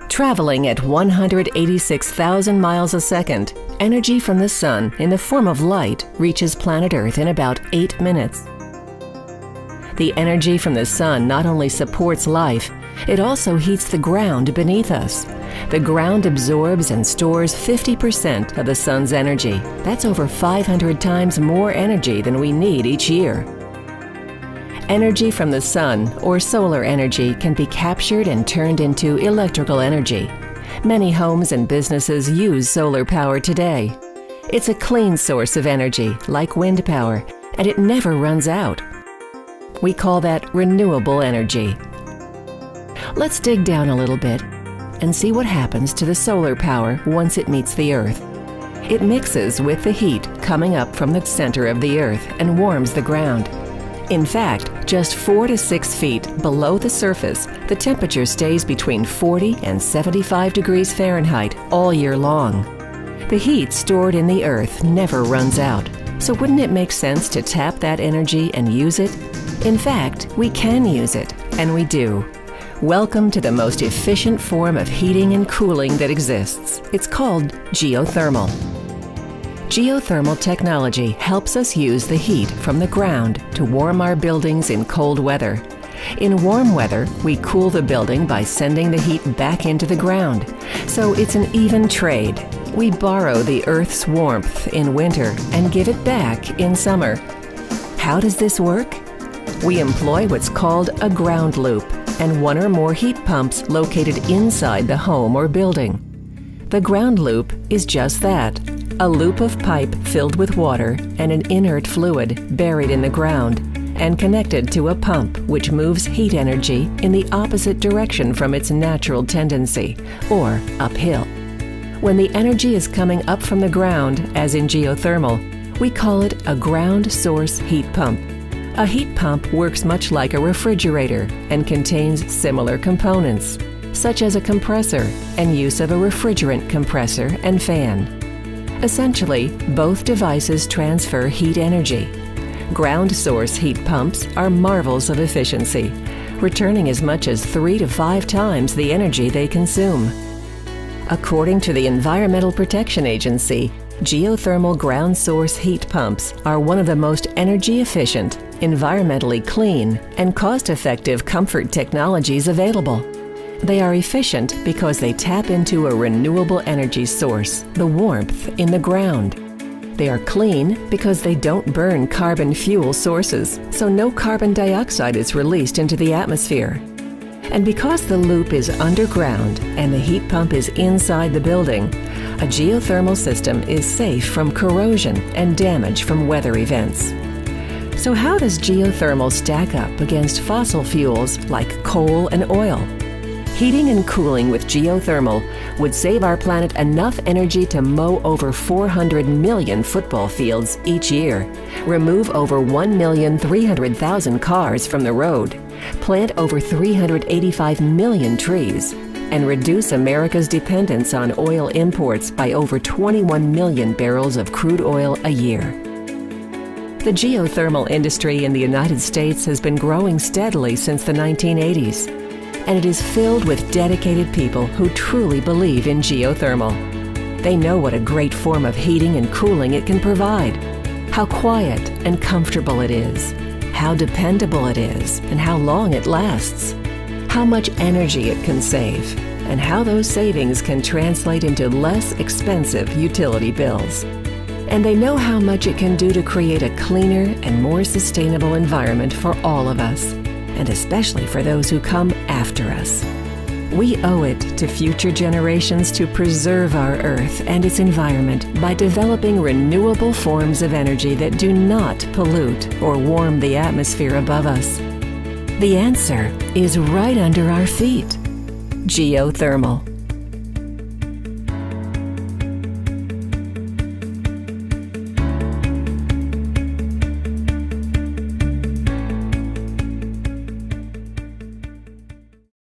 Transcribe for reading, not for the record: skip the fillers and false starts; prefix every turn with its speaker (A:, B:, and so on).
A: Traveling at 186,000 miles a second, energy from the sun in the form of light reaches planet Earth in about 8 minutes. The energy from the sun not only supports life, it also heats the ground beneath us. The ground absorbs and stores 50% of the sun's energy. That's over 500 times more energy than we need each year. Energy from the sun, or solar energy, can be captured and turned into electrical energy. Many homes and businesses use solar power today. It's a clean source of energy, like wind power, and it never runs out. We call that renewable energy. Let's dig down a little bit and see what happens to the solar power once it meets the Earth. It mixes with the heat coming up from the center of the Earth and warms the ground. In fact, just 4 to 6 feet below the surface, the temperature stays between 40 and 75 degrees Fahrenheit all year long. The heat stored in the Earth never runs out, so wouldn't it make sense to tap that energy and use it? In fact, we can use it, and we do. Welcome to the most efficient form of heating and cooling that exists. It's called geothermal. Geothermal technology helps us use the heat from the ground to warm our buildings in cold weather. In warm weather, we cool the building by sending the heat back into the ground. So it's an even trade. We borrow the Earth's warmth in winter and give it back in summer. How does this work? We employ what's called a ground loop and one or more heat pumps located inside the home or building. The ground loop is just that. A loop of pipe filled with water and an inert fluid buried in the ground and connected to a pump which moves heat energy in the opposite direction from its natural tendency, or uphill. When the energy is coming up from the ground, as in geothermal, we call it a ground source heat pump. A heat pump works much like a refrigerator and contains similar components, such as a compressor and use of a refrigerant compressor and fan. Essentially, both devices transfer heat energy. Ground source heat pumps are marvels of efficiency, returning as much as 3 to 5 times the energy they consume. According to the Environmental Protection Agency, geothermal ground source heat pumps are one of the most energy efficient, environmentally clean, and cost-effective comfort technologies available. They are efficient because they tap into a renewable energy source, the warmth in the ground. They are clean because they don't burn carbon fuel sources, so no carbon dioxide is released into the atmosphere. And because the loop is underground and the heat pump is inside the building, a geothermal system is safe from corrosion and damage from weather events. So how does geothermal stack up against fossil fuels like coal and oil? Heating and cooling with geothermal would save our planet enough energy to mow over 400 million football fields each year, remove over 1,300,000 cars from the road, plant over 385 million trees, and reduce America's dependence on oil imports by over 21 million barrels of crude oil a year. The geothermal industry in the United States has been growing steadily since the 1980s. And it is filled with dedicated people who truly believe in geothermal. They know what a great form of heating and cooling it can provide, how quiet and comfortable it is, how dependable it is, and how long it lasts, how much energy it can save, and how those savings can translate into less expensive utility bills. And they know how much it can do to create a cleaner and more sustainable environment for all of us, and especially for those who come after us. We owe it to future generations to preserve our Earth and its environment by developing renewable forms of energy that do not pollute or warm the atmosphere above us. The answer is right under our feet: geothermal.